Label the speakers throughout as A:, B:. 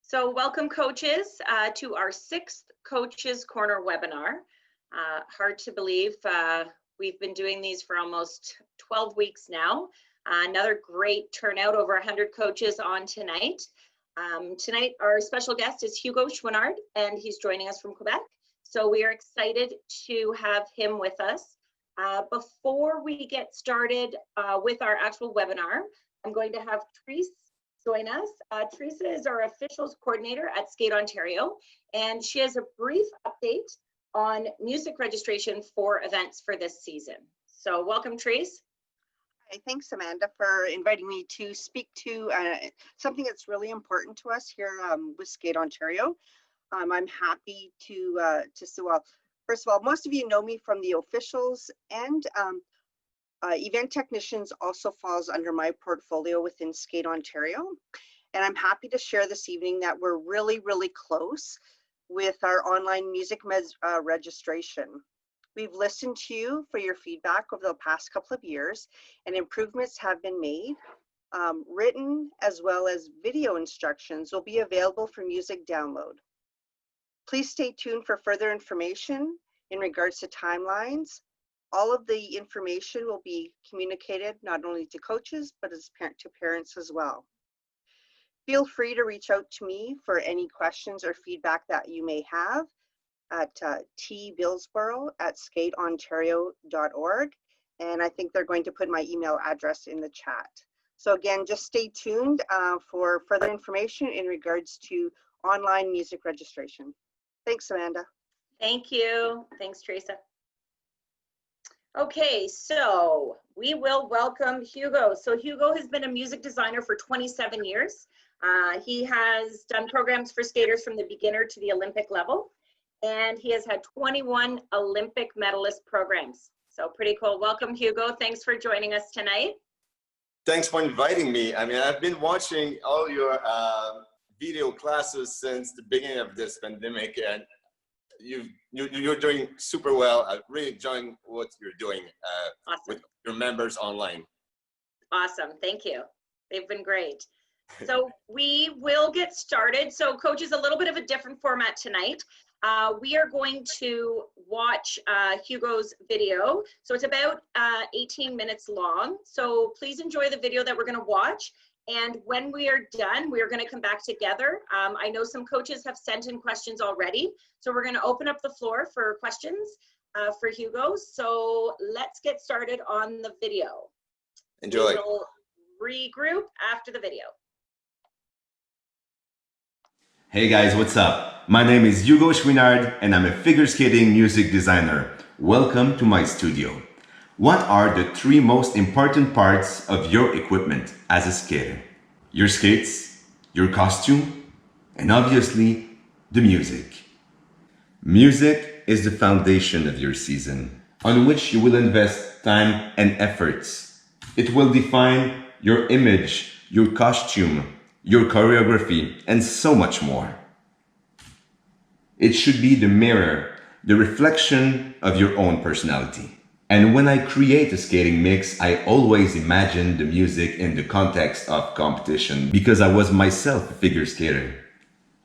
A: So welcome coaches to our 6th Coaches Corner webinar. Hard to believe we've been doing these for almost 12 weeks now. Another great turnout, over 100 coaches on tonight. Tonight our special guest is Hugo Chouinard, and he's joining us from Quebec. So we are excited to have him with us. Before we get started with our actual webinar, I'm going to have Therese join us. Teresa is our officials coordinator at Skate Ontario, and she has a brief update on music registration for events for this season. So welcome, Teresa.
B: Hi, thanks, Amanda, for inviting me to speak to something that's really important to us here with Skate Ontario. I'm happy to say, well, first of all, most of you know me from the officials, and event technicians also falls under my portfolio within Skate Ontario. And I'm happy to share this evening that we're really, really close with our online music registration. We've listened to you for your feedback over the past couple of years, and improvements have been made. Written as well as video instructions will be available for music download. Please stay tuned for further information in regards to timelines. All of the information will be communicated not only to coaches, but as to parents as well. Feel free to reach out to me for any questions or feedback that you may have at tbillsborough@skateontario.org. And I think they're going to put my email address in the chat. So again, just stay tuned for further information in regards to online music registration. Thanks, Amanda.
A: Thank you. Thanks, Teresa. Okay, so we will welcome Hugo. So Hugo has been a music designer for 27 years. He has done programs for skaters from the beginner to the Olympic level, and he has had 21 Olympic medalist programs. So pretty cool. Welcome, Hugo. Thanks for joining us tonight.
C: Thanks for inviting me. I mean, I've been watching all your video classes since the beginning of this pandemic, and you're doing super well. I'm really enjoying what you're doing
A: Awesome.
C: With your members online.
A: Awesome, thank you. They've been great. So we will get started. So coaches, a little bit of a different format tonight. We are going to watch Hugo's video. So it's about 18 minutes long. So please enjoy the video that we're gonna watch. And when we are done, we are going to come back together. I know some coaches have sent in questions already, so we're going to open up the floor for questions for Hugo. So let's get started on the video.
C: Enjoy.
A: We'll regroup after the video.
D: Hey guys, what's up? My name is Hugo Chouinard and I'm a figure skating music designer. Welcome to my studio. What are the 3 most important parts of your equipment as a skater? Your skates, your costume, and obviously the music. Music is the foundation of your season, on which you will invest time and efforts. It will define your image, your costume, your choreography, and so much more. It should be the mirror, the reflection of your own personality. And when I create a skating mix, I always imagine the music in the context of competition because I was myself a figure skater.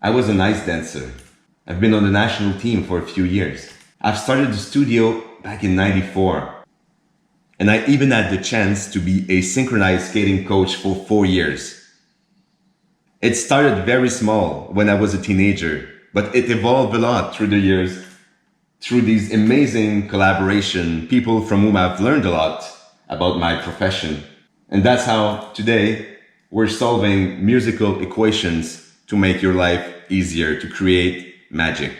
D: I was an ice dancer. I've been on the national team for a few years. I've started the studio back in '94. And I even had the chance to be a synchronized skating coach for 4 years. It started very small when I was a teenager, but it evolved a lot through the years. Through these amazing collaboration, people from whom I've learned a lot about my profession. And that's how today we're solving musical equations to make your life easier, to create magic.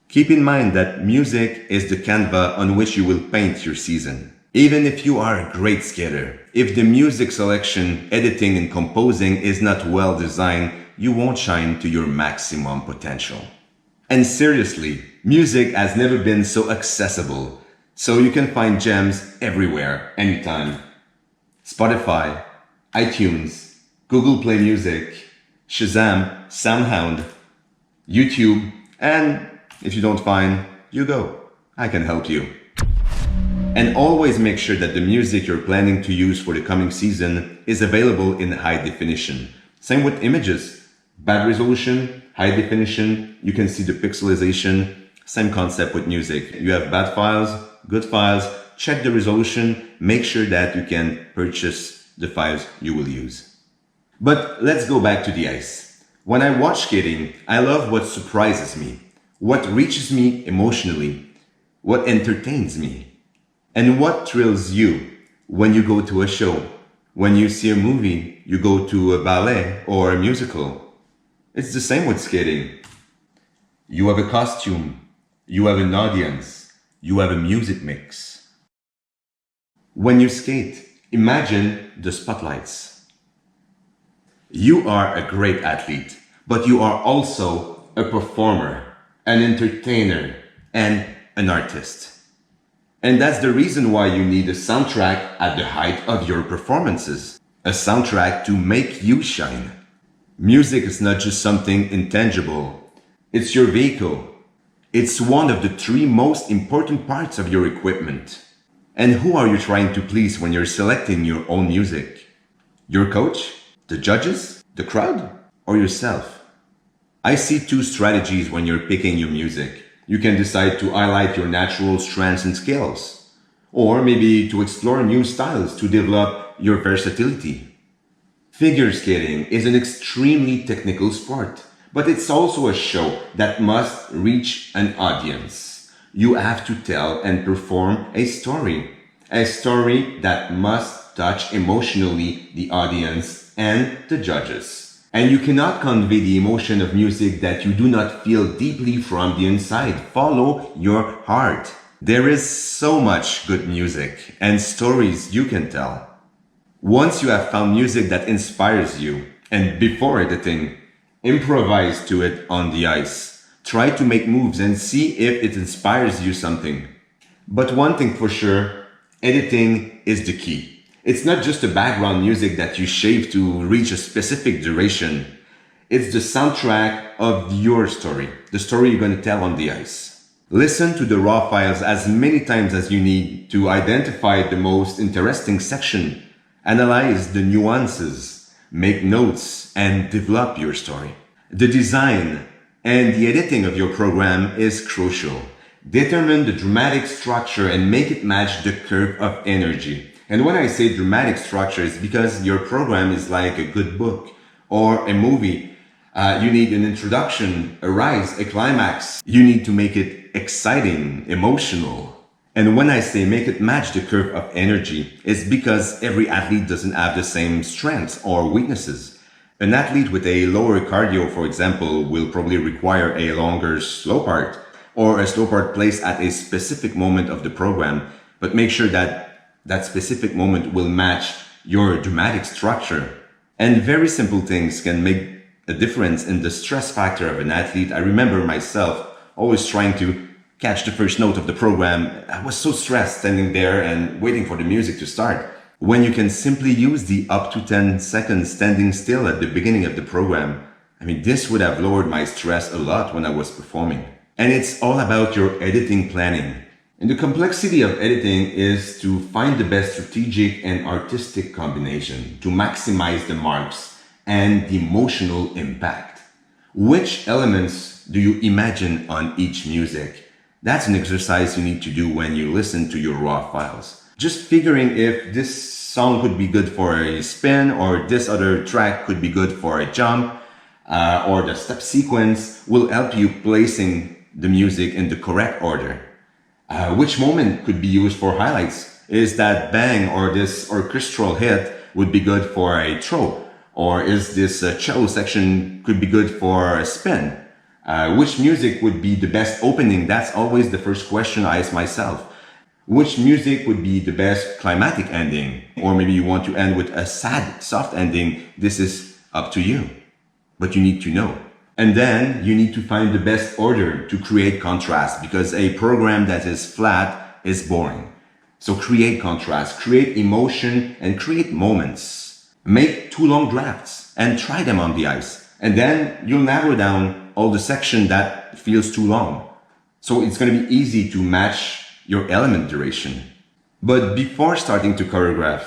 D: Keep in mind that music is the canvas on which you will paint your season. Even if you are a great skater, if the music selection, editing and composing is not well designed, you won't shine to your maximum potential. And seriously, music has never been so accessible, so you can find gems everywhere, anytime. Spotify, iTunes, Google Play Music, Shazam, SoundHound, YouTube, and if you don't find, you go. I can help you. And always make sure that the music you're planning to use for the coming season is available in high definition. Same with images. Bad resolution, high definition, you can see the pixelization. Same concept with music. You have bad files, good files, check the resolution, make sure that you can purchase the files you will use. But let's go back to the ice. When I watch skating, I love what surprises me, what reaches me emotionally, what entertains me, and what thrills you when you go to a show, when you see a movie, you go to a ballet or a musical. It's the same with skating. You have a costume, you have an audience, you have a music mix. When you skate, imagine the spotlights. You are a great athlete, but you are also a performer, an entertainer, and an artist. And that's the reason why you need a soundtrack at the height of your performances. A soundtrack to make you shine. Music is not just something intangible. It's your vehicle. It's one of the 3 most important parts of your equipment. And who are you trying to please when you're selecting your own music? Your coach? The judges? The crowd? Or yourself? I see 2 strategies when you're picking your music. You can decide to highlight your natural strengths and skills, or maybe to explore new styles to develop your versatility. Figure skating is an extremely technical sport, but it's also a show that must reach an audience. You have to tell and perform a story that must touch emotionally the audience and the judges. And you cannot convey the emotion of music that you do not feel deeply from the inside. Follow your heart. There is so much good music and stories you can tell. Once you have found music that inspires you, and before editing, improvise to it on the ice. Try to make moves and see if it inspires you something. But one thing for sure, editing is the key. It's not just the background music that you shape to reach a specific duration. It's the soundtrack of your story, the story you're going to tell on the ice. Listen to the raw files as many times as you need to identify the most interesting section. Analyze the nuances, make notes, and develop your story. The design and the editing of your program is crucial. Determine the dramatic structure and make it match the curve of energy. And when I say dramatic structure, it's because your program is like a good book or a movie. You need an introduction, a rise, a climax. You need to make it exciting, emotional. And when I say make it match the curve of energy, it's because every athlete doesn't have the same strengths or weaknesses. An athlete with a lower cardio, for example, will probably require a longer slow part or a slow part placed at a specific moment of the program, but make sure that that specific moment will match your dramatic structure. And very simple things can make a difference in the stress factor of an athlete. I remember myself always trying to catch the first note of the program. I was so stressed standing there and waiting for the music to start. When you can simply use the up to 10 seconds standing still at the beginning of the program, I mean, this would have lowered my stress a lot when I was performing. And it's all about your editing planning. And the complexity of editing is to find the best strategic and artistic combination to maximize the marks and the emotional impact. Which elements do you imagine on each music? That's an exercise you need to do when you listen to your raw files. Just figuring if this song could be good for a spin or this other track could be good for a jump or the step sequence will help you placing the music in the correct order. Which moment could be used for highlights? Is that bang or this orchestral hit would be good for a throw? Or is this cello section could be good for a spin? Which music would be the best opening? That's always the first question I ask myself. Which music would be the best climatic ending? Or maybe you want to end with a sad, soft ending. This is up to you, but you need to know. And then you need to find the best order to create contrast, because a program that is flat is boring. So create contrast, create emotion, and create moments. Make 2 long drafts and try them on the ice. And then you'll narrow down all the section that feels too long. So it's going to be easy to match your element duration. But before starting to choreograph,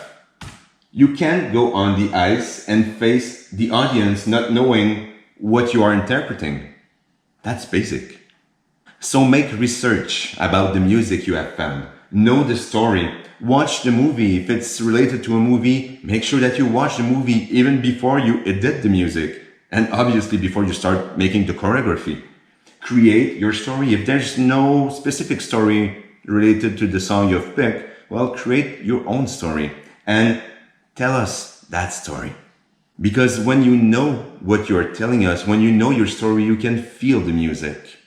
D: you can't go on the ice and face the audience not knowing what you are interpreting. That's basic. So make research about the music you have found. Know the story. Watch the movie. If it's related to a movie, make sure that you watch the movie even before you edit the music. And obviously before you start making the choreography. Create your story. If there's no specific story related to the song you've picked, well, create your own story and tell us that story. Because when you know what you're telling us, when you know your story, you can feel the music.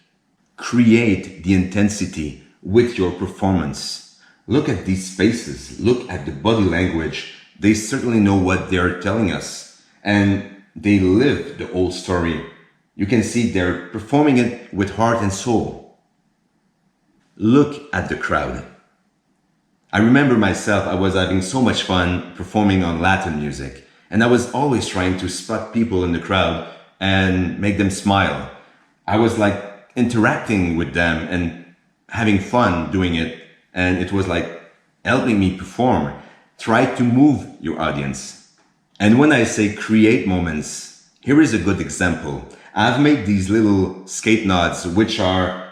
D: Create the intensity with your performance. Look at these faces. Look at the body language. They certainly know what they're telling us. And they live the whole story. You can see they're performing it with heart and soul. Look at the crowd. I remember myself, I was having so much fun performing on Latin music. And I was always trying to spot people in the crowd and make them smile. I was like interacting with them and having fun doing it. And it was like helping me perform. Try to move your audience. And when I say create moments, here is a good example. I've made these little skate nods, which are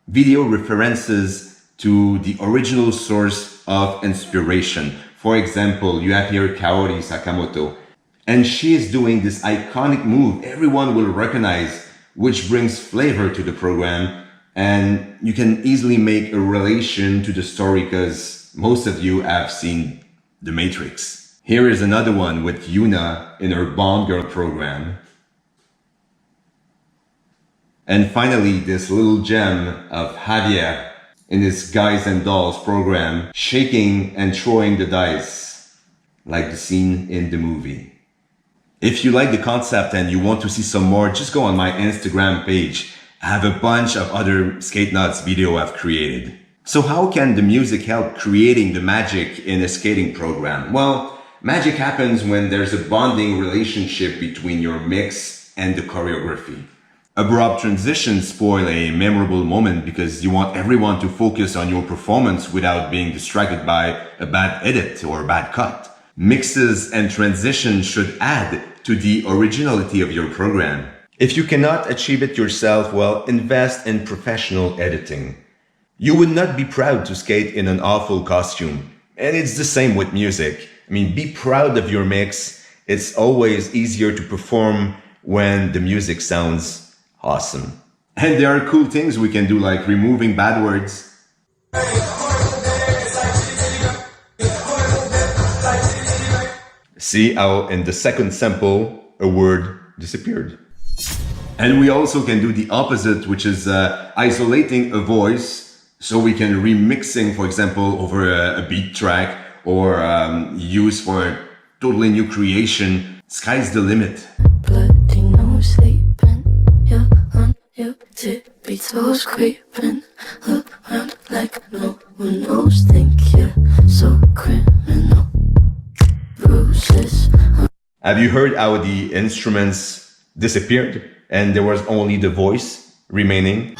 D: video references to the original source of inspiration. For example, you have here Kaori Sakamoto, and she is doing this iconic move everyone will recognize, which brings flavor to the program, and you can easily make a relation to the story because most of you have seen The Matrix. Here is another one with Yuna in her Bond Girl program. And finally, this little gem of Javier in his Guys and Dolls program, shaking and throwing the dice, like the scene in the movie. If you like the concept and you want to see some more, just go on my Instagram page. I have a bunch of other skate nuts video I've created. So how can the music help creating the magic in a skating program? Well, magic happens when there's a bonding relationship between your mix and the choreography. Abrupt transitions spoil a memorable moment because you want everyone to focus on your performance without being distracted by a bad edit or a bad cut. Mixes and transitions should add to the originality of your program. If you cannot achieve it yourself, well, invest in professional editing. You would not be proud to skate in an awful costume. And it's the same with music. I mean, be proud of your mix. It's always easier to perform when the music sounds awesome. And there are cool things we can do, like removing bad words. See how in the second sample, a word disappeared. And we also can do the opposite, which is isolating a voice so we can remixing, for example, over a beat track or use for a totally new creation. Sky's the limit.
E: Bloody no sleeping, you're on your tippy toes creeping around like no one knows. Think you're so criminal. Bruises.
D: Have you heard how the instruments disappeared and there was only the voice remaining?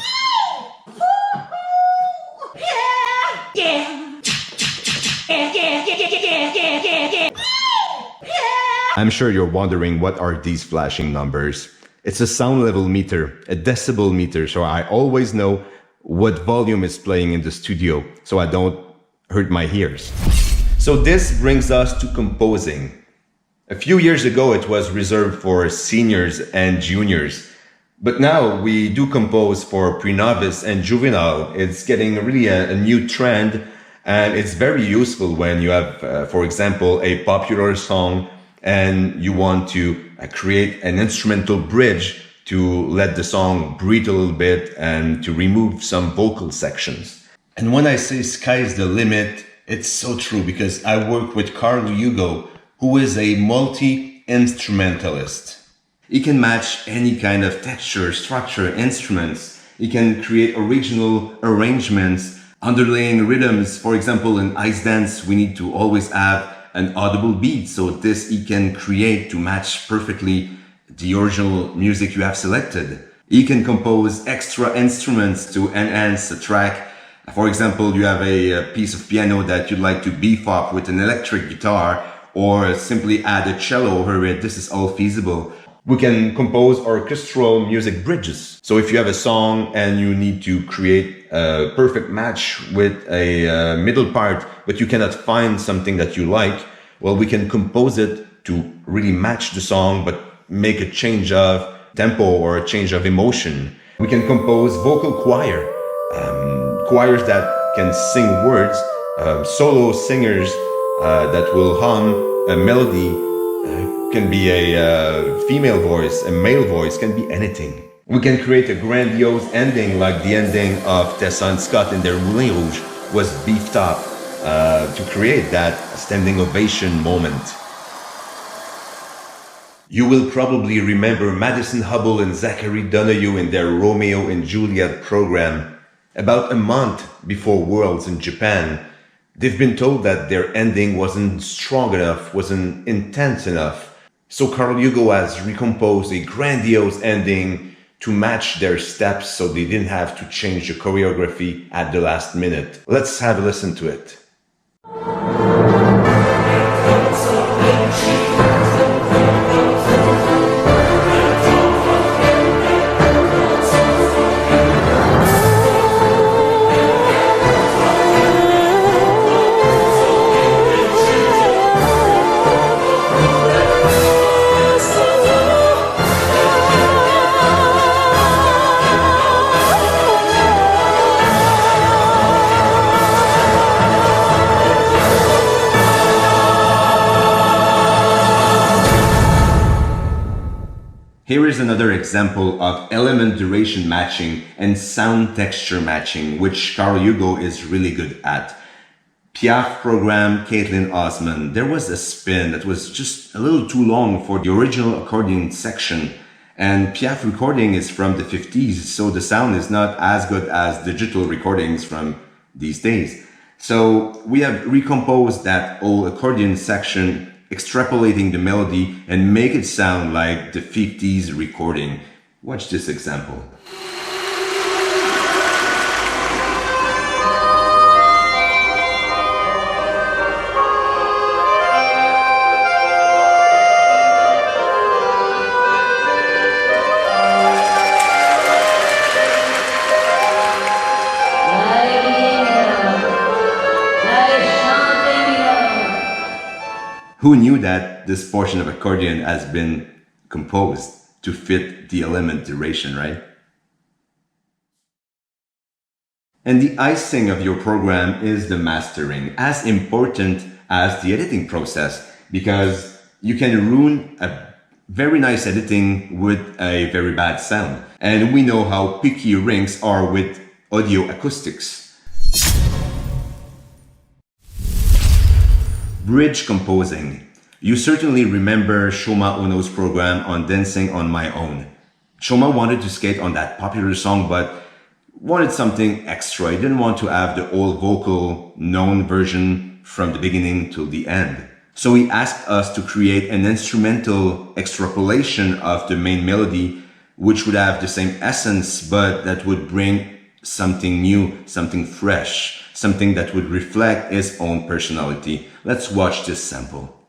D: I'm sure you're wondering, what are these flashing numbers? It's a sound level meter, a decibel meter, so I always know what volume is playing in the studio so I don't hurt my ears. So this brings us to composing. A few years ago it was reserved for seniors and juniors, but now we do compose for pre-novice and juvenile. It's getting really a new trend, and it's very useful when you have, for example, a popular song and you want to create an instrumental bridge to let the song breathe a little bit and to remove some vocal sections. And when I say sky's the limit, it's so true because I work with Carl Hugo, who is a multi-instrumentalist. He can match any kind of texture, structure, instruments. He can create original arrangements, underlaying rhythms. For example, in ice dance, we need to always have an audible beat, so this he can create to match perfectly the original music you have selected. He can compose extra instruments to enhance a track. For example, you have a piece of piano that you'd like to beef up with an electric guitar, or simply add a cello over it. This is all feasible. We can compose orchestral music bridges. So if you have a song and you need to create a perfect match with a middle part, but you cannot find something that you like, well, we can compose it to really match the song, but make a change of tempo or a change of emotion. We can compose vocal choirs that can sing words, solo singers that will hum a melody. Can be a female voice, a male voice, can be anything. We can create a grandiose ending like the ending of Tessa and Scott in their Moulin Rouge was beefed up to create that standing ovation moment. You will probably remember Madison Hubble and Zachary Donahue in their Romeo and Juliet program. About a month before Worlds in Japan, they've been told that their ending wasn't strong enough, wasn't intense enough. So Carl Hugo has recomposed a grandiose ending to match their steps so they didn't have to change the choreography at the last minute. Let's have a listen to it. Here is another example of element duration matching and sound texture matching, which Carl Hugo is really good at. Piaf program, Caitlin Osman. There was a spin that was just a little too long for the original accordion section. And Piaf recording is from the 50s, so the sound is not as good as digital recordings from these days. So we have recomposed that whole accordion section, extrapolating the melody and make it sound like the 50s recording. Watch this example. Who knew that this portion of accordion has been composed to fit the element duration, right? And the icing of your program is the mastering, as important as the editing process, because you can ruin a very nice editing with a very bad sound. And we know how picky rings are with audio acoustics. Bridge composing. You certainly remember Shoma Ono's program on Dancing on My Own. Shoma wanted to skate on that popular song, but wanted something extra. He didn't want to have the old vocal known version from the beginning till the end. So he asked us to create an instrumental extrapolation of the main melody, which would have the same essence, but that would bring something new, something fresh, something that would reflect his own personality. Let's watch this sample.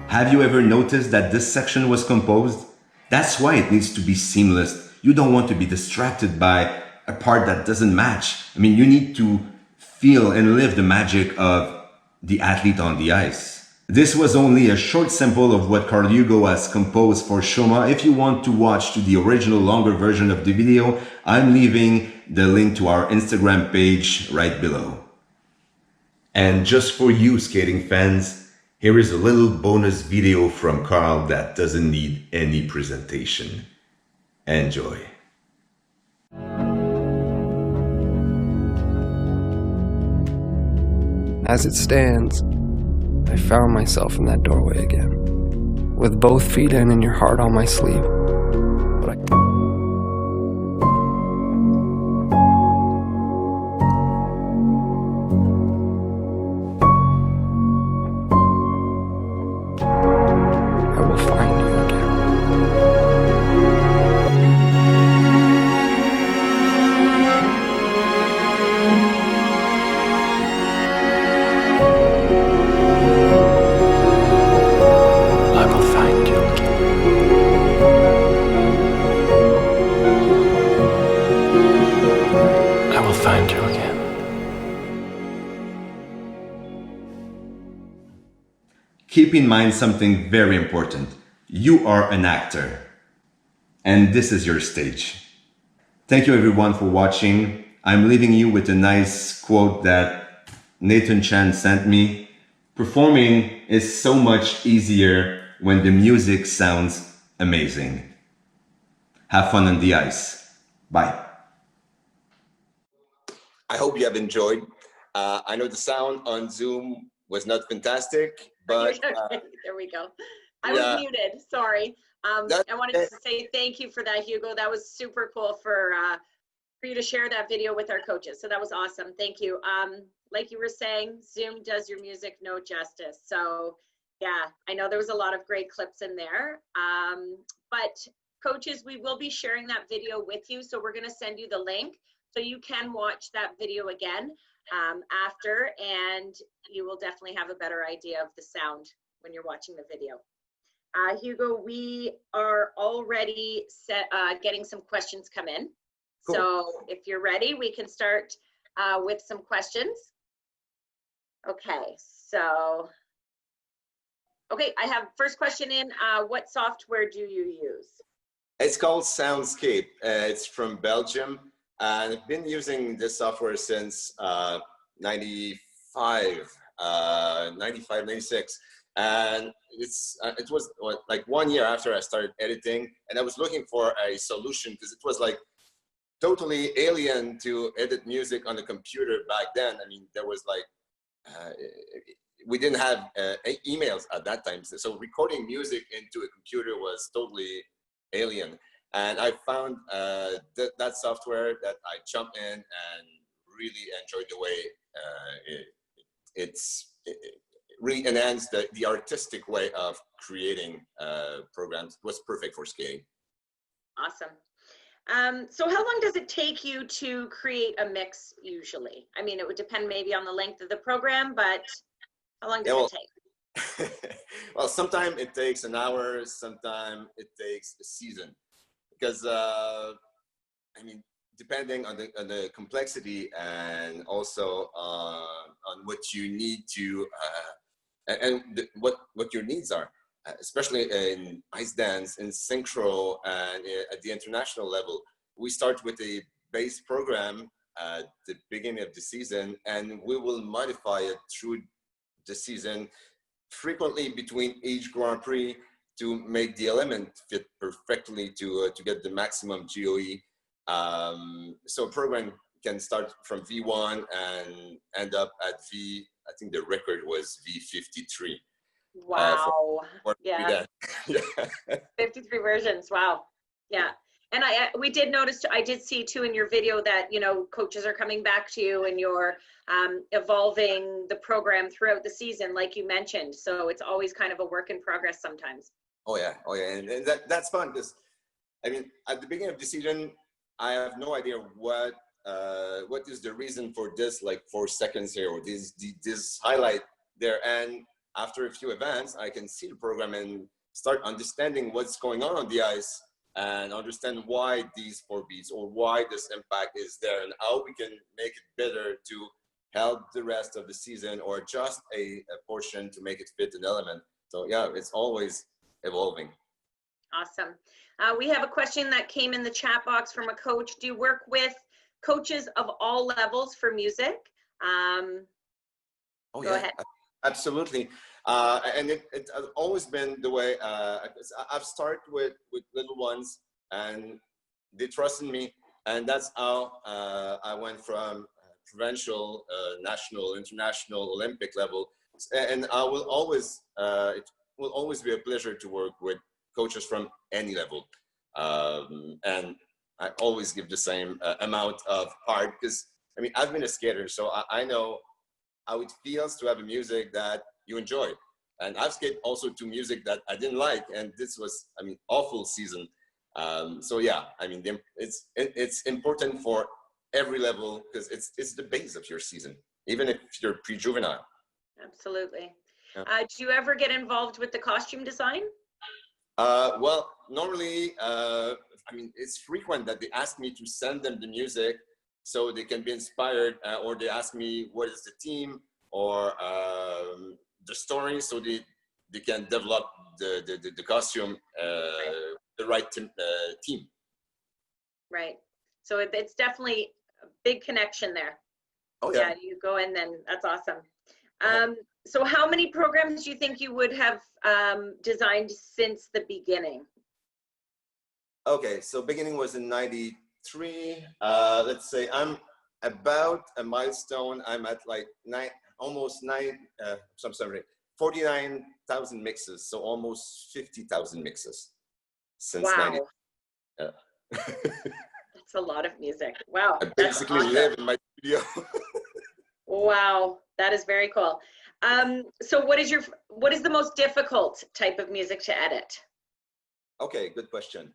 D: Have you ever noticed that this section was composed? That's why it needs to be seamless. You don't want to be distracted by a part that doesn't match. I mean, you need to feel and live the magic of the athlete on the ice. This was only a short sample of what Carl Hugo has composed for Shoma. If you want to watch the original longer version of the video, I'm leaving the link to our Instagram page right below. And just for you skating fans, here is a little bonus video from Carl that doesn't need any presentation. Enjoy.
F: As it stands, I found myself in that doorway again. with both feet in and your heart on my sleeve. But I will find you again. I will find you again. I will find you again.
D: Keep in mind something very important. You are an actor, and this is your stage. Thank you everyone for watching. I'm leaving you with a nice quote that Nathan Chan sent me. Performing is so much easier when the music sounds amazing. Have fun on the ice. Bye.
C: I hope you have enjoyed. I know the sound on Zoom was not fantastic, but
A: There we go. I was muted, sorry. I wanted to say thank you for that, Hugo. That was super cool for you to share that video with our coaches. So that was awesome. Thank you. Like you were saying, Zoom does your music no justice. So yeah, I know there was a lot of great clips in there. But coaches, we will be sharing that video with you. So we're going to send you the link so you can watch that video again after, and you will definitely have a better idea of the sound when you're watching the video. Hugo, we are already getting some questions come in. Cool. So if you're ready, we can start with some questions. Okay, so, okay, I have first question in. What software do you use?
C: It's called Soundscape. It's from Belgium. And I've been using this software since 95, 96. And it was like 1 year after I started editing, and I was looking for a solution because it was like totally alien to edit music on the computer back then. I mean, there was like, we didn't have emails at that time. So recording music into a computer was totally alien. And I found that software that I jumped in and really enjoyed the way it really enhanced the artistic way of creating programs. It was perfect for skating.
A: Awesome. So how long does it take you to create a mix usually? I mean, it would depend maybe on the length of the program, but how long does it take?
C: Well, sometimes it takes an hour, sometimes it takes a season. Because, I mean, depending on the complexity and also on what you need to, what your needs are, especially in ice dance, in synchro, and at the international level. We start with a base program at the beginning of the season, and we will modify it through the season, frequently between each Grand Prix, to make the element fit perfectly to get the maximum GOE. So a program can start from V1 and end up at I think the record was V53.
A: Wow.
C: Yeah.
A: 53 versions. Wow. Yeah. And we did notice, I did see too in your video that, you know, coaches are coming back to you and you're evolving the program throughout the season, like you mentioned. So it's always kind of a work in progress sometimes.
C: Oh yeah, and that's fun because, I mean, at the beginning of the season, I have no idea what is the reason for this, like 4 seconds here or this highlight there. And after a few events, I can see the program and start understanding what's going on the ice and understand why these 4 beats or why this impact is there and how we can make it better to help the rest of the season or adjust a portion to make it fit an element. So yeah, it's always evolving.
A: Awesome. We have a question that came in the chat box from a coach. Do you work with coaches of all levels for music? Go ahead.
C: Absolutely. And it's always been the way. I've started with little ones, and they trusted me, and that's how I went from provincial, national, international, Olympic level. And I will always will always be a pleasure to work with coaches from any level. And I always give the same amount of heart, because I mean, I've been a skater, so I know how it feels to have a music that you enjoy. And I've skated also to music that I didn't like, and this was, I mean, awful season. So yeah, I mean, it's important for every level, because it's the base of your season, even if you're pre-juvenile.
A: Absolutely.
C: Yeah.
A: Do you ever get involved with the costume design?
C: Well, normally, I mean, it's frequent that they ask me to send them the music so they can be inspired, or they ask me what is the theme or the story, so they can develop the costume, the right team.
A: Right. So it's definitely a big connection there.
C: Oh yeah.
A: Yeah, you go in then, that's awesome. So how many programs do you think you would have designed since the beginning?
C: Okay, so beginning was in '93. Let's say I'm about a milestone. I'm at like almost 49,000 mixes, so almost 50,000 mixes since '90.
A: Wow.
C: Yeah.
A: That's a lot of music. Wow.
C: I
A: That's
C: basically
A: awesome.
C: live in my studio.
A: Wow, that is very cool. So what is the most difficult type of music to edit?
C: Okay, good question.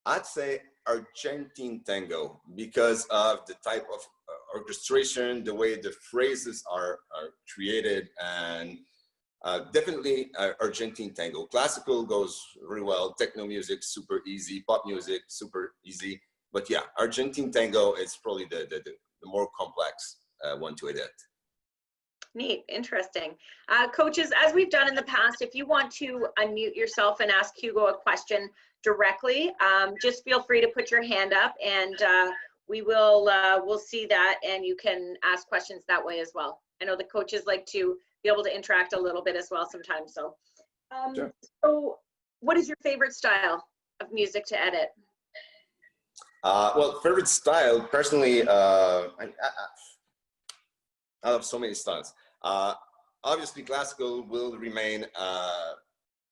C: I'd say Argentine tango, because of the type of orchestration, the way the phrases are created, and definitely Argentine tango. Classical goes really well, techno music, super easy, pop music, super easy. But yeah, Argentine tango is probably the more complex one to edit.
A: Neat, interesting. Coaches, as we've done in the past, if you want to unmute yourself and ask Hugo a question directly, just feel free to put your hand up, and we will we'll see that, and you can ask questions that way as well. I know the coaches like to be able to interact a little bit as well sometimes. So,
C: Sure.
A: So what is your favorite style of music to edit?
C: Well, favorite style, personally, I love so many styles. Obviously, classical will remain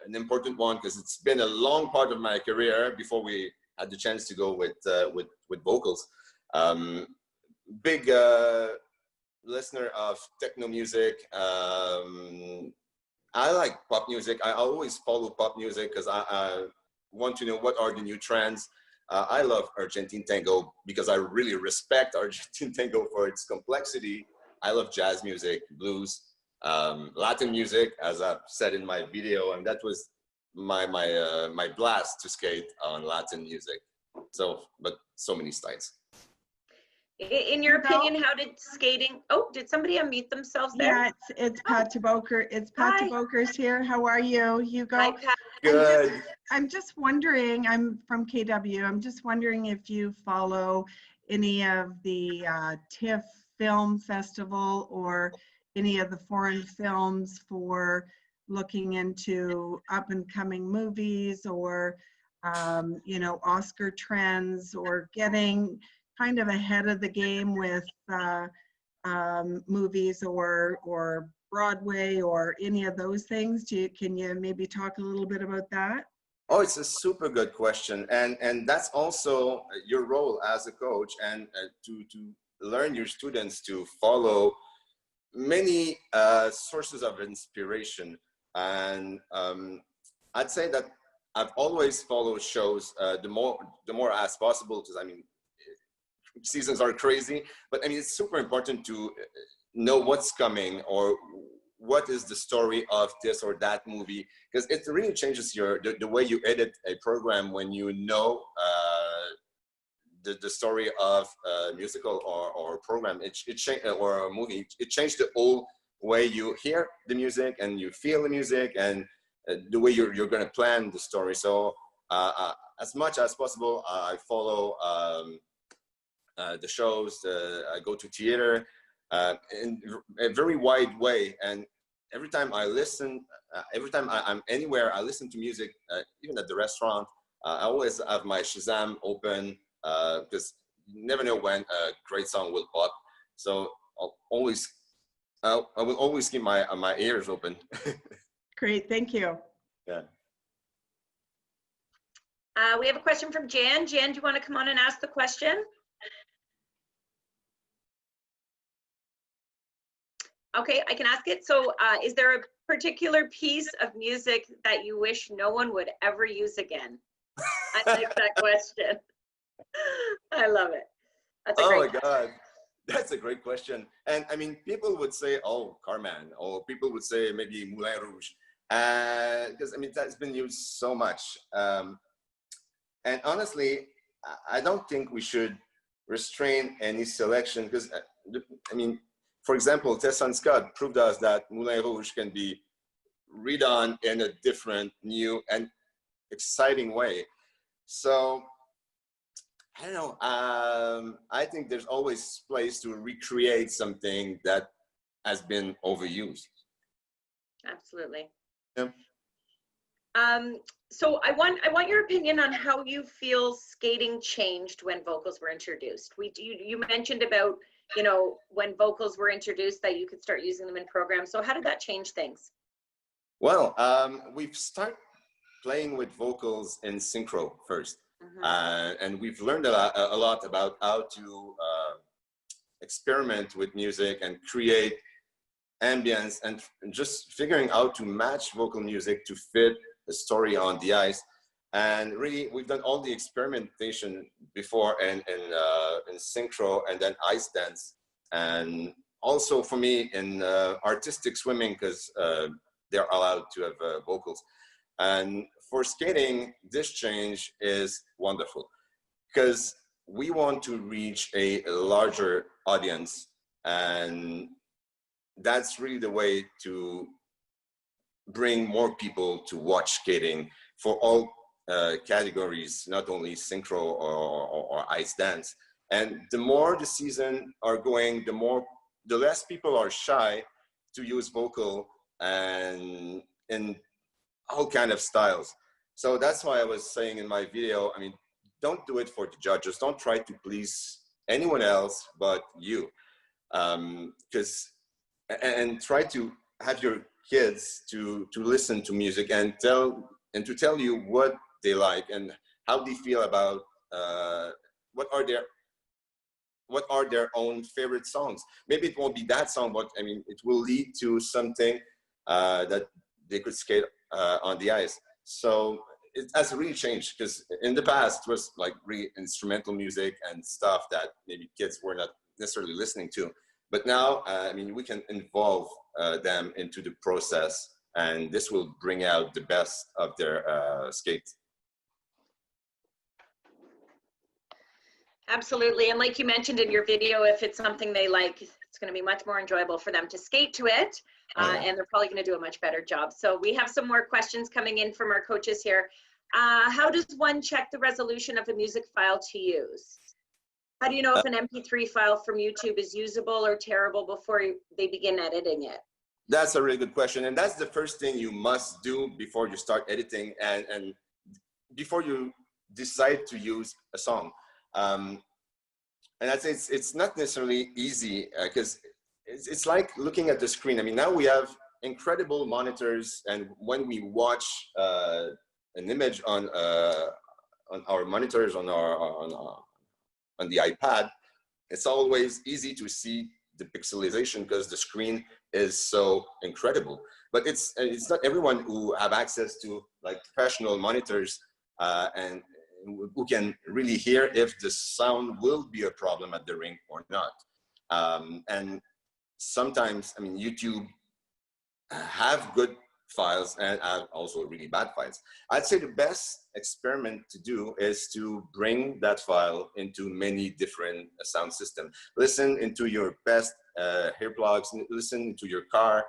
C: an important one, because it's been a long part of my career before we had the chance to go with vocals. Big listener of techno music. I like pop music. I always follow pop music because I want to know what are the new trends. I love Argentine tango because I really respect Argentine tango for its complexity. I love jazz music, blues, Latin music, as I've said in my video, and that was my blast to skate on Latin music. So, but so many styles.
A: In your opinion, how did skating? Oh, did somebody unmute themselves there?
G: Yeah, it's Pat Boker. It's Pat
A: Hi.
G: Boker's here. How are you, Hugo?
A: Hi, Pat.
C: Good.
G: I'm just wondering, I'm from KW. I'm just wondering if you follow any of the TIFF Film Festival or any of the foreign films for looking into up and coming movies, or you know, Oscar trends, or getting kind of ahead of the game with movies or Broadway or any of those things. Can you maybe talk a little bit about that?
C: Oh, it's a super good question, and that's also your role as a coach, and to learn your students to follow many sources of inspiration. And I'd say that I've always followed shows the more as possible, because I mean, seasons are crazy, but I mean, it's super important to know what's coming or what is the story of this or that movie, because it really changes the way you edit a program when you know the story of a musical or program, or a movie. It changed the whole way you hear the music and you feel the music, and the way you're going to plan the story. So as much as possible, I follow the shows. I go to theater in a very wide way, and every time I listen, every time I'm anywhere, I listen to music, even at the restaurant. I always have my Shazam open, because you never know when a great song will pop. So I'll always I will always keep my ears open.
G: Great, thank you.
C: Yeah.
A: We have a question from Jan. Jan, do you want to come on and ask the question? Okay, I can ask it. So is there a particular piece of music that you wish no one would ever use again? I like that question. I love it. That's a great
C: Oh my God, that's a great question. And I mean, people would say, oh, Carman, or people would say maybe Moulin Rouge, because I mean, that's been used so much. And honestly, I don't think we should restrain any selection, because I mean, for example, Tesson Scott proved us that Moulin Rouge can be redone in a different, new, and exciting way. So I don't know. I think there's always place to recreate something that has been overused.
A: Absolutely.
C: Yeah.
A: So I want your opinion on how you feel skating changed when vocals were introduced. You mentioned about, you know, when vocals were introduced that you could start using them in programs. So how did that change things?
C: Well, we've started playing with vocals in synchro first. And we've learned a lot about how to experiment with music and create ambience, and just figuring out to match vocal music to fit the story on the ice. And really, we've done all the experimentation before in synchro and then ice dance. And also for me in artistic swimming, because they're allowed to have vocals. And for skating, this change is wonderful because we want to reach a larger audience, and that's really the way to bring more people to watch skating for all categories, not only synchro or ice dance. And the more the season are going, the less people are shy to use vocal and in all kind of styles. So that's why I was saying in my video, I mean, don't do it for the judges. Don't try to please anyone else but you. And try to have your kids to listen to music and to tell you what they like and how they feel about what are their own favorite songs. Maybe it won't be that song, but I mean, it will lead to something that they could skate on the ice. So it has really changed, because in the past it was like really instrumental music and stuff that maybe kids were not necessarily listening to. But now, I mean, we can involve them into the process, and this will bring out the best of their skate.
A: Absolutely. And like you mentioned in your video, if it's something they like, it's going to be much more enjoyable for them to skate to it. And they're probably going to do a much better job. So we have some more questions coming in from our coaches here. How does one check the resolution of a music file to use? How do you know if an MP3 file from YouTube is usable or terrible before they begin editing it?
C: That's a really good question. And that's the first thing you must do before you start editing and before you decide to use a song. And I'd say it's not necessarily easy, because it's like looking at the screen. I mean, now we have incredible monitors, and when we watch an image on our monitors on the iPad, it's always easy to see the pixelization because the screen is so incredible. But it's not everyone who have access to like professional monitors and who can really hear if the sound will be a problem at the rink or not. And sometimes, I mean, YouTube have good files and have also really bad files. I'd say the best experiment to do is to bring that file into many different sound systems. Listen into your best earplugs, listen to your car,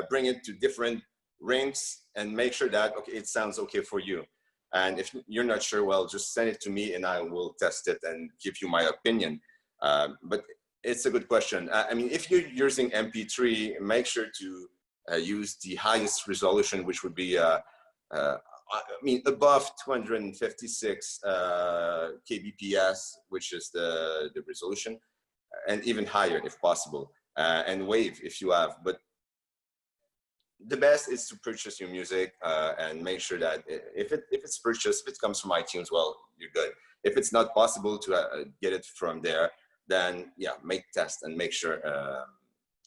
C: bring it to different rinks and make sure that, okay, it sounds okay for you. And if you're not sure, well, just send it to me and I will test it and give you my opinion. But it's a good question. I mean, if you're using MP3, make sure to use the highest resolution, which would be, I mean, above 256 kbps, which is the resolution, and even higher if possible. and wave if you have. But the best is to purchase your music and make sure that if it's purchased, if it comes from iTunes, well, you're good. If it's not possible to get it from there, then yeah, make tests and make sure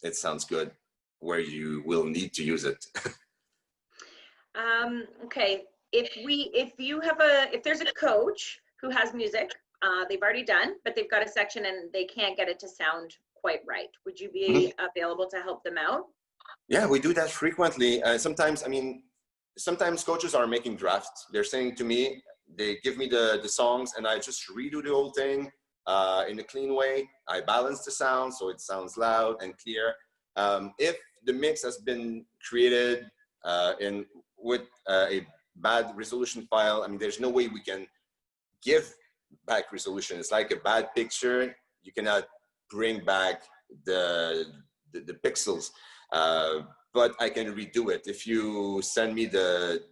C: it sounds good where you will need to use it.
A: Okay, if there's a coach who has music they've already done, but they've got a section and they can't get it to sound quite right, would you be available to help them out?
C: Yeah, we do that frequently. Sometimes, I mean, sometimes coaches are making drafts. They're saying to me, they give me the songs and I just redo the whole thing in a clean way. I balance the sound so it sounds loud and clear. If the mix has been created with a bad resolution file, I mean, there's no way we can give back resolution. It's like a bad picture. You cannot bring back the pixels. But I can redo it. If you send me the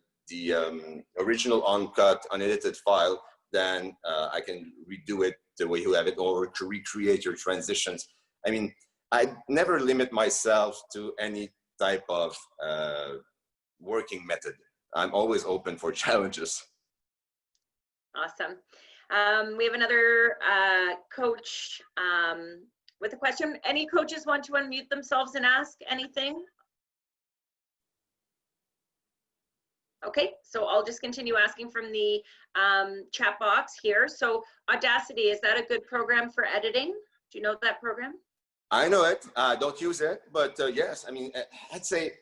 C: original uncut, unedited file, then I can redo it the way you have it, or to recreate your transitions. I mean, I never limit myself to any type of working method. I'm always open for challenges.
A: Awesome. We have another coach with a question. Any coaches want to unmute themselves and ask anything? Okay, so I'll just continue asking from the chat box here. So Audacity, is that a good program for editing? Do you know that program?
C: I know it. Don't use it, but yes, I mean, I'd say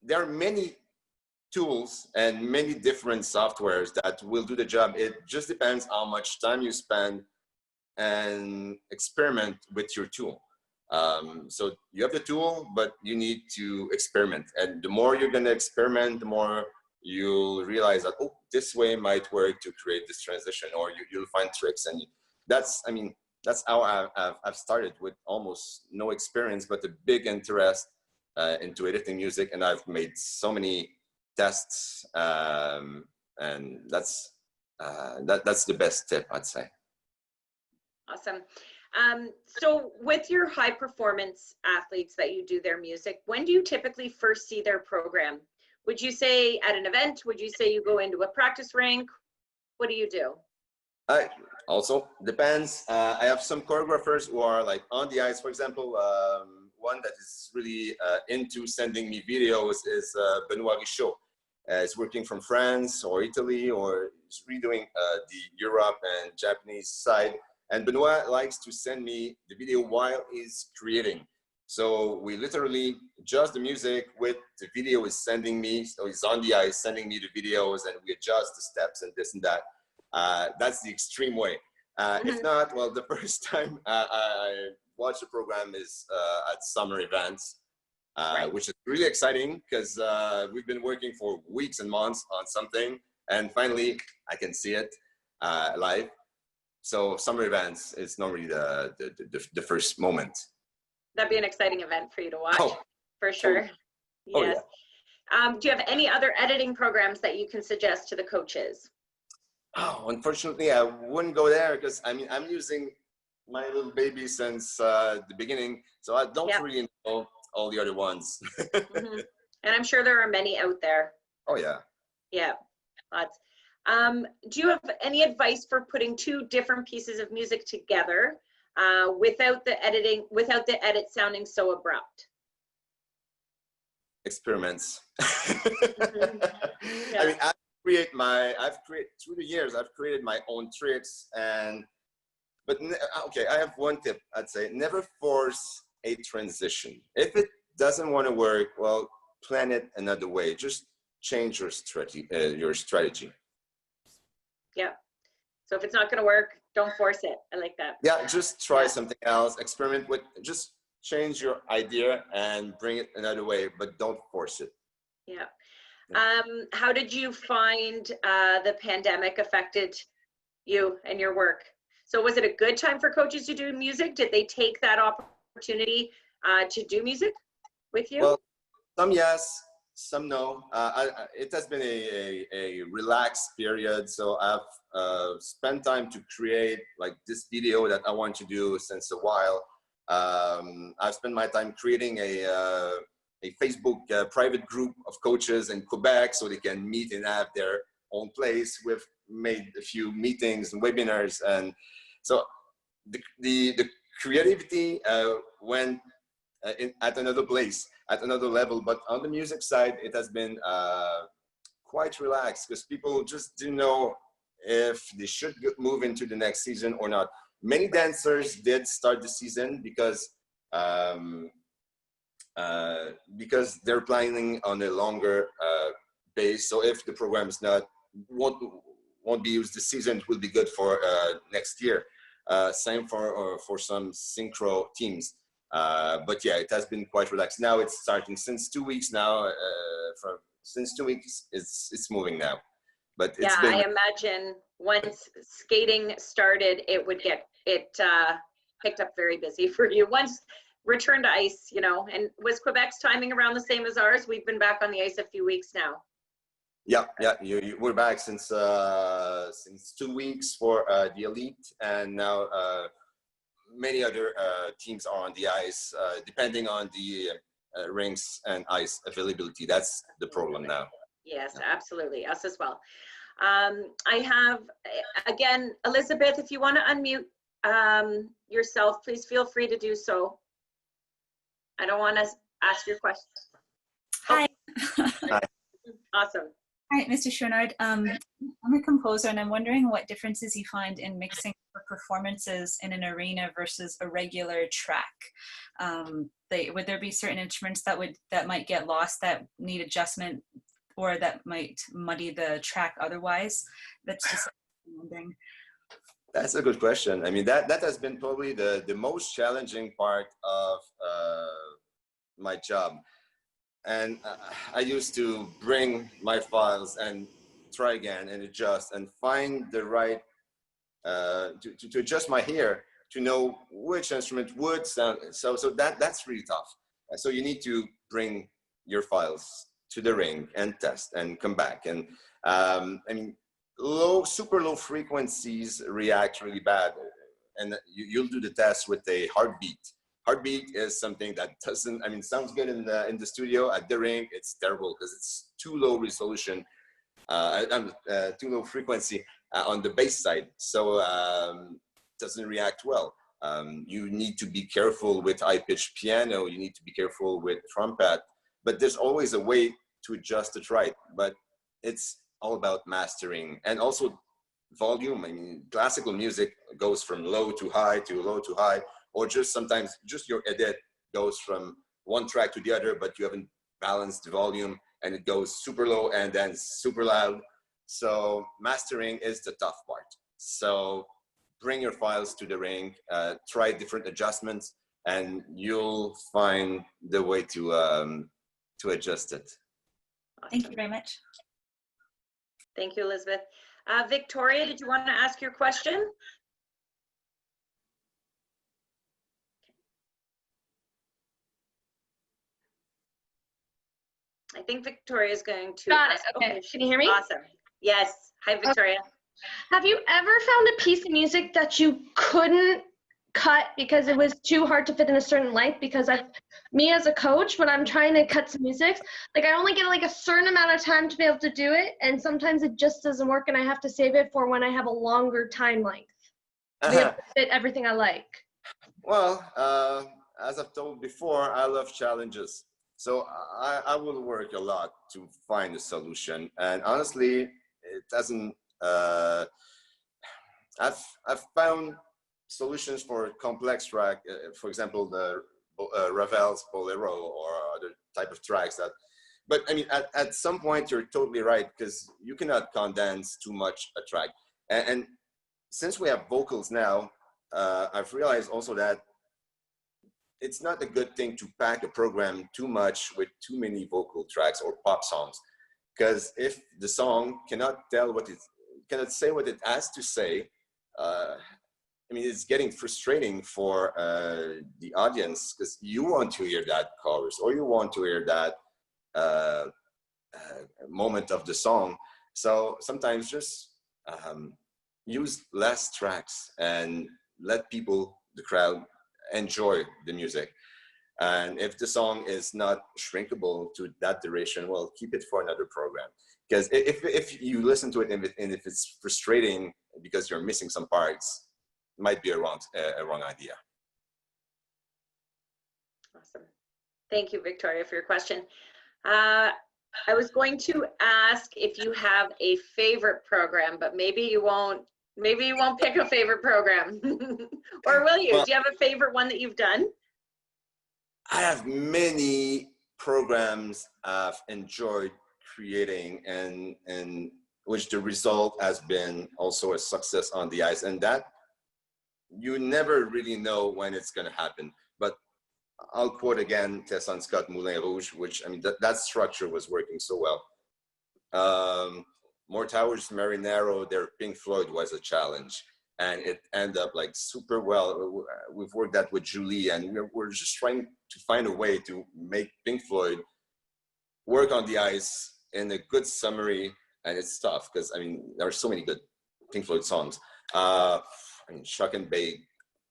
C: there are many tools and many different softwares that will do the job. It just depends how much time you spend and experiment with your tool. So you have the tool, but you need to experiment. And the more you're going to experiment, the more you'll realize that, oh, this way might work to create this transition, or you'll find tricks. And that's, I mean, that's how I've started, with almost no experience, but a big interest into editing music. And I've made so many tests, and that's the best tip, I'd say.
A: Awesome. So with your high performance athletes that you do their music, when do you typically first see their program? Would you say at an event? Would you say you go into a practice rink? What do you do?
C: Also depends. I have some choreographers who are like on the ice. For example, one that is really into sending me videos is Benoit Richaud. He's working from France or Italy, or he's redoing the Europe and Japanese side. And Benoit likes to send me the video while he's creating. So we literally adjust the music with the video he's sending me. So he's on the ice sending me the videos, and we adjust the steps and this and that. That's the extreme way. If not, well, the first time I watch the program is at summer events, which is really exciting because we've been working for weeks and months on something, and finally I can see it live. So summer events is normally the first moment.
A: That'd be an exciting event for you to watch, for sure.
C: Oh,
A: Yes. Yeah. Do you have any other editing programs that you can suggest to the coaches?
C: Oh, unfortunately, I wouldn't go there because I mean, I'm using my little baby since the beginning, so I don't really know all the other ones.
A: And I'm sure there are many out there.
C: Oh yeah.
A: Yeah, lots. Do you have any advice for putting two different pieces of music together without the edit sounding so abrupt?
C: Experiments.
A: Yeah.
C: I mean, through the years, I've created my own tricks, but okay, I have one tip. I'd say never force a transition. If it doesn't want to work, well, plan it another way. Just change your strategy.
A: Yeah. So if it's not going to work, don't force it. I like that.
C: Yeah, just try something else. Experiment with. Just change your idea and bring it another way, but don't force it.
A: Yeah. How did you find the pandemic affected you and your work? So was it a good time for coaches to do music? Did they take that opportunity to do music with you?
C: Well, some yes, some no. It has been a relaxed period, so I've spent time to create like this video that I want to do since a while. I've spent my time creating a Facebook private group of coaches in Quebec so they can meet and have their own place. We've made a few meetings and webinars, and so the creativity went at another place, at another level. But on the music side, it has been quite relaxed because people just didn't know if they should move into the next season or not. Many dancers did start the season because they're planning on a longer base. So if the program is not won't be used this season, it will be good for next year. Same for some synchro teams. But yeah, it has been quite relaxed. Now it's starting since 2 weeks now. Since 2 weeks, it's moving now. But it's
A: Yeah,
C: been,
A: I imagine once skating started, it would get picked up very busy for you. Once return to ice, you know, and was Quebec's timing around the same as ours? We've been back on the ice a few weeks now.
C: yeah, we're back since 2 weeks for the elite, and now many other teams are on the ice, depending on the rinks and ice availability. That's the problem now.
A: Yes, absolutely. Us as well. I have, again, Elizabeth, if you want to unmute yourself, please feel free to do so. I don't want to ask your question.
H: Hi.
C: Hi.
A: Awesome.
H: Hi, Mr. Chouinard. I'm a composer, and I'm wondering what differences you find in mixing for performances in an arena versus a regular track. Would there be certain instruments that might get lost, that need adjustment, or that might muddy the track otherwise? That's just wondering.
C: That's a good question. I mean, that has been probably the most challenging part of my job. And I used to bring my files and try again and adjust and find the right, to adjust my hair to know which instrument would sound. So that's really tough. So you need to bring your files to the ring and test and come back. And I mean, super low frequencies react really bad. And you'll do the test with a heartbeat. Heartbeat is something that doesn't, I mean, sounds good in the studio. At the ring, it's terrible because it's too low resolution, too low frequency on the bass side. So it doesn't react well. You need to be careful with high-pitched piano. You need to be careful with trumpet. But there's always a way to adjust it right. But it's all about mastering and also volume. I mean, classical music goes from low to high to low to high, or just sometimes just your edit goes from one track to the other, but you haven't balanced the volume and it goes super low and then super loud. So mastering is the tough part. So bring your files to the ring, try different adjustments, and you'll find the way to adjust it.
H: Thank you very much.
A: Thank you, Elizabeth. Victoria, did you want to ask your question? I think Victoria is going to.
I: Got it. Okay. Can you hear me?
A: Awesome. Yes. Hi, Victoria.
I: Have you ever found a piece of music that you couldn't cut because it was too hard to fit in a certain length? Because me as a coach, when I'm trying to cut some music, like I only get like a certain amount of time to be able to do it, and sometimes it just doesn't work, and I have to save it for when I have a longer time length to be able to fit everything I like.
C: Well, as I've told before, I love challenges. So I will work a lot to find a solution. And honestly, it doesn't, I've found solutions for complex track, for example, the Ravel's Bolero or other type of tracks that, but I mean, at some point you're totally right, because you cannot condense too much a track. And since we have vocals now, I've realized also that it's not a good thing to pack a program too much with too many vocal tracks or pop songs, because if the song cannot say what it has to say, I mean, it's getting frustrating for the audience, because you want to hear that chorus or you want to hear that moment of the song. So sometimes just use less tracks and let people, the crowd, enjoy the music. And if the song is not shrinkable to that duration, well, keep it for another program. Because if you listen to it and if it's frustrating because you're missing some parts, it might be a wrong idea.
A: Awesome. Thank you, Victoria, for your question. I was going to ask if you have a favorite program, but maybe you won't pick a favorite program. Or will you?
C: Well,
A: do you have a favorite one that you've done?
C: I have many programs I've enjoyed creating and which the result has been also a success on the ice, and that you never really know when it's going to happen. But I'll quote again Tesson Scott Moulin Rouge, which, I mean, that structure was working so well. More Towers Marinero, their Pink Floyd was a challenge, and it ended up like super well. We've worked that with Julie, and we're just trying to find a way to make Pink Floyd work on the ice in a good summary. And it's tough because, I mean, there are so many good Pink Floyd songs. I mean, Shock and Bates,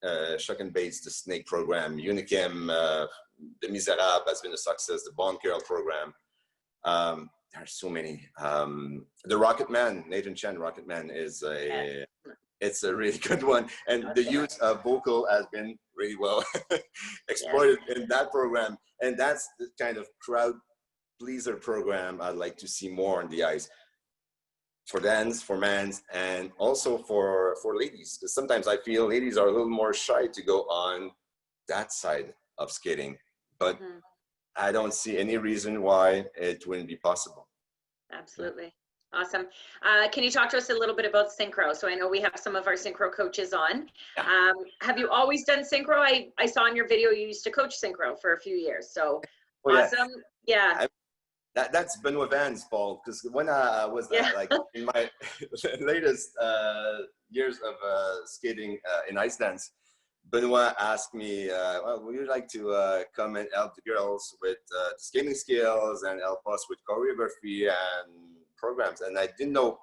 C: the Snake program, Unikim, The Miserables has been a success, the Bon Carol program. There are so many. The Rocket Man, Nathan Chen, Rocket Man is it's a really good one. And the use of vocal has been really well exploited in that program. And that's the kind of crowd pleaser program I'd like to see more on the ice. For dance, for mans, and also for ladies. Because sometimes I feel ladies are a little more shy to go on that side of skating. But I don't see any reason why it wouldn't be possible.
A: Absolutely. Awesome. Can you talk to us a little bit about synchro? So I know we have some of our synchro coaches on. Have you always done synchro? I saw in your video you used to coach synchro for a few years. So awesome. Yeah.
C: That's Benoit Van's fault, because when I was like in my latest years of skating in ice dance, Benoit asked me, well, would you like to come and help the girls with skating skills and help us with choreography and programs? And I didn't know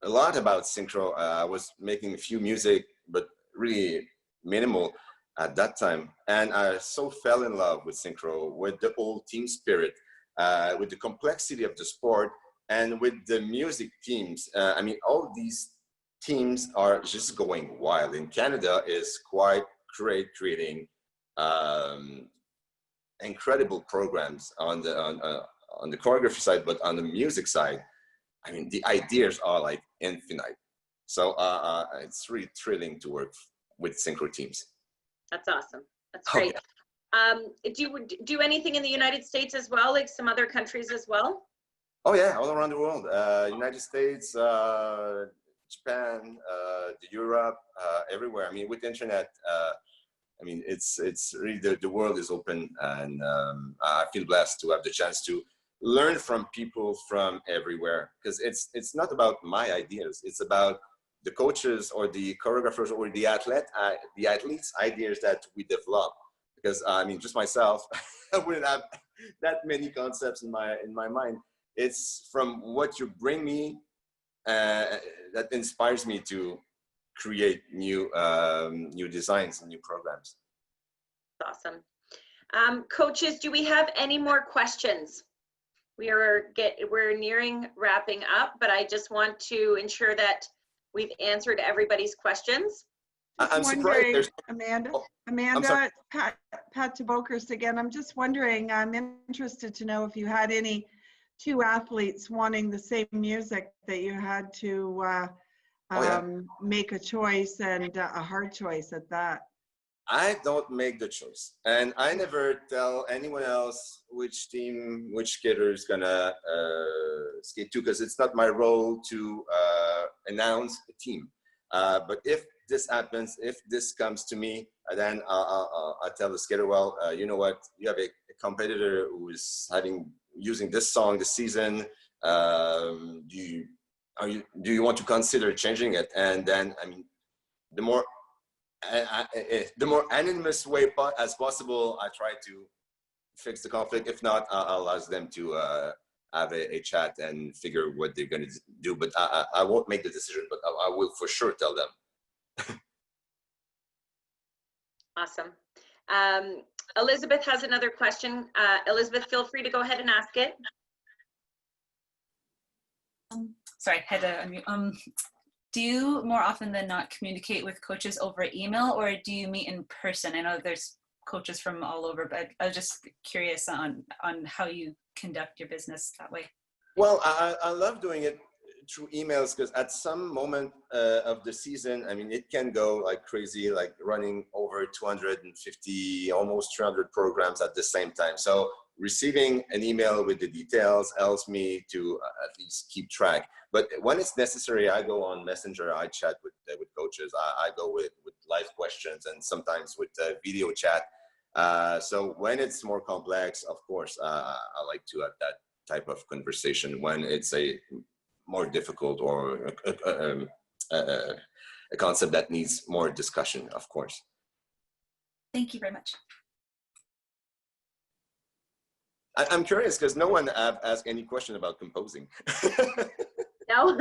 C: a lot about synchro. I was making a few music, but really minimal at that time. And I so fell in love with synchro, with the whole team spirit, with the complexity of the sport, and with the music teams. I mean, all these teams are just going wild. In Canada is quite great, creating incredible programs on the choreography side, but on the music side, I mean, the ideas are like infinite. So it's really thrilling to work with synchro teams.
A: That's awesome. That's great. Do you do anything in the United States as well, like some other countries as well?
C: Oh yeah, all around the world. United States, Japan, Europe, everywhere. I mean, with the internet, I mean, it's really the world is open, and I feel blessed to have the chance to learn from people from everywhere, because it's not about my ideas. It's about the coaches or the choreographers or the athletes' ideas that we develop. Because I mean, just myself, I wouldn't have that many concepts in my mind. It's from what you bring me that inspires me to create new designs and new programs.
A: Awesome. Coaches, do we have any more questions? We're nearing wrapping up, but I just want to ensure that we've answered everybody's questions.
C: I'm surprised.
G: Amanda,
C: Amanda,
G: Pat Tabokerst again. I'm just wondering, I'm interested to know if you had any two athletes wanting the same music that you had to make a choice, and a hard choice at that.
C: I don't make the choice, and I never tell anyone else which team, which skater is gonna skate to, because it's not my role to announce a team. But if this happens, if this comes to me, then I'll tell the skater, well, you know what, you have a competitor who is using this song this season. Do you want to consider changing it? And then, I mean, the more anonymous way as possible, I try to fix the conflict. If not, I'll ask them to have a chat and figure what they're going to do. But I won't make the decision, but I will for sure tell them.
A: Awesome. Elizabeth has another question. Elizabeth, feel free to go ahead and ask it.
H: Sorry, had to unmute. Do you more often than not communicate with coaches over email, or do you meet in person? I know there's coaches from all over, but I was just curious on how you conduct your business that way.
C: Well, I love doing it through emails because at some moment of the season, I mean, it can go like crazy, like running over 250, almost 300 programs at the same time. So receiving an email with the details helps me to at least keep track. But when it's necessary, I go on Messenger, I chat with coaches, I go with live questions and sometimes with video chat. So when it's more complex, of course, I like to have that type of conversation. When it's a more difficult or a concept that needs more discussion, of course.
H: Thank you very much.
C: I'm curious because no one asked any question about composing.
A: No.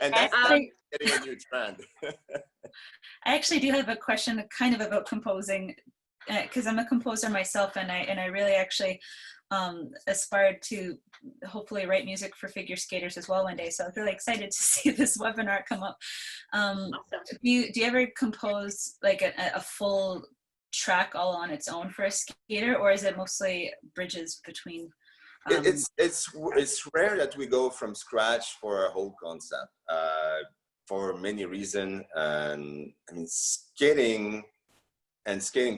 C: And that's getting a new trend.
H: I actually do have a question kind of about composing, because I'm a composer myself, and I really actually aspired to hopefully write music for figure skaters as well one day. So I'm really excited to see this webinar come up.
A: Awesome.
H: Do you ever compose like a full track all on its own for a skater, or is it mostly bridges between?
C: It's rare that we go from scratch for a whole concept for many reasons. And I mean, skating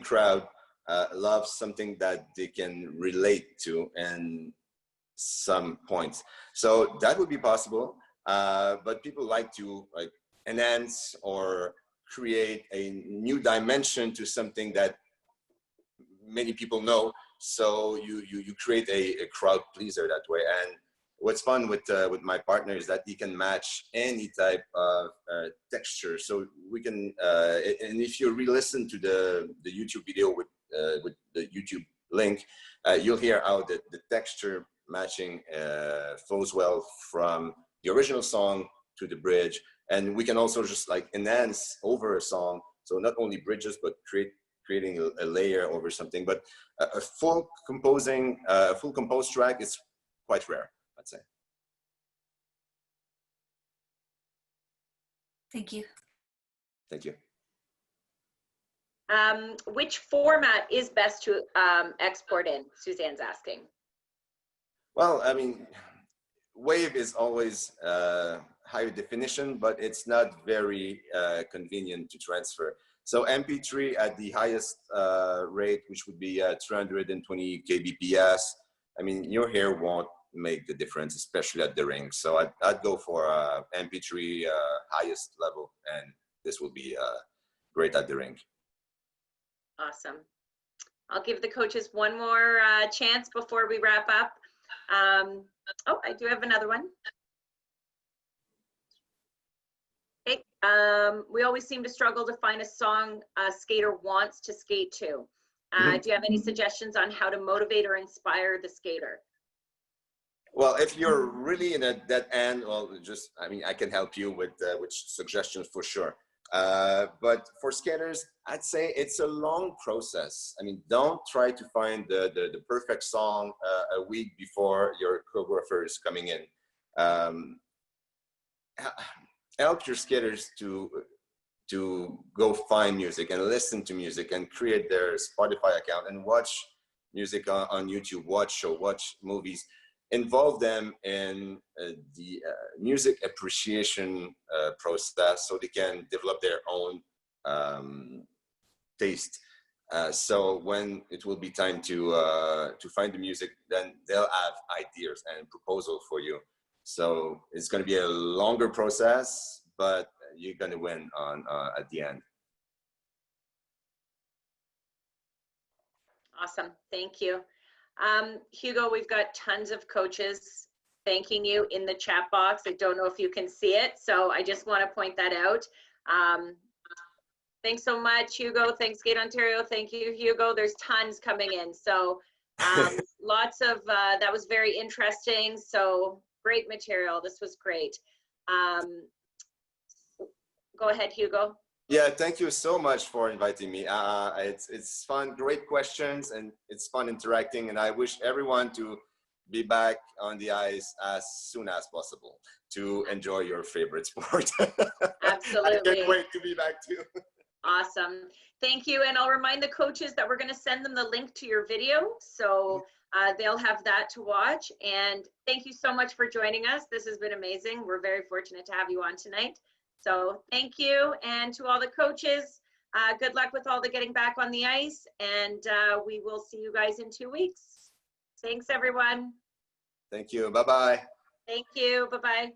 C: crowd loves something that they can relate to in some points. So that would be possible, but people like to like enhance or create a new dimension to something that many people know. So you create a crowd pleaser that way. And what's fun with my partner is that he can match any type of texture. So we can, and if you re-listen to the YouTube video with the YouTube link, you'll hear how the texture matching flows well from the original song to the bridge. And we can also just like enhance over a song. So not only bridges, but creating a layer over something. But a full composed track is quite rare, I'd say.
H: Thank you.
C: Thank you.
A: Which format is best to export in? Suzanne's asking.
C: Well, I mean, WAV is always higher definition, but it's not very convenient to transfer. So MP3 at the highest rate, which would be 320 kbps. I mean, your hair won't make the difference, especially at the ring. So I'd go for MP3 highest level, and this will be great at the ring.
A: Awesome. I'll give the coaches one more chance before we wrap up. Oh, I do have another one. Okay. We always seem to struggle to find a song a skater wants to skate to. Do you have any suggestions on how to motivate or inspire the skater?
C: Well, if you're really in a dead end, well, just, I mean, I can help you with suggestions for sure. But for skaters, I'd say it's a long process. I mean, don't try to find the perfect song a week before your choreographer is coming in. Help your skaters to go find music and listen to music and create their Spotify account and watch music on YouTube, watch movies. Involve them in the music appreciation process so they can develop their own taste. So when it will be time to find the music, then they'll have ideas and proposal for you. So it's going to be a longer process, but you're going to win at the end.
A: Awesome. Thank you. Hugo, we've got tons of coaches thanking you in the chat box. I don't know if you can see it, so I just want to point that out. Thanks so much, Hugo. Thanks, Skate Ontario. Thank you, Hugo. There's tons coming in. So lots of, that was very interesting. So great material. This was great. Go ahead, Hugo.
C: Yeah, thank you so much for inviting me. It's fun, great questions, and it's fun interacting. And I wish everyone to be back on the ice as soon as possible to enjoy your favorite sport.
A: Absolutely.
C: I can't wait to be back too.
A: Awesome. Thank you. And I'll remind the coaches that we're going to send them the link to your video. So they'll have that to watch. And thank you so much for joining us. This has been amazing. We're very fortunate to have you on tonight. So thank you. And to all the coaches, good luck with all the getting back on the ice. And we will see you guys in 2 weeks. Thanks, everyone.
C: Thank you. Bye-bye.
A: Thank you. Bye-bye.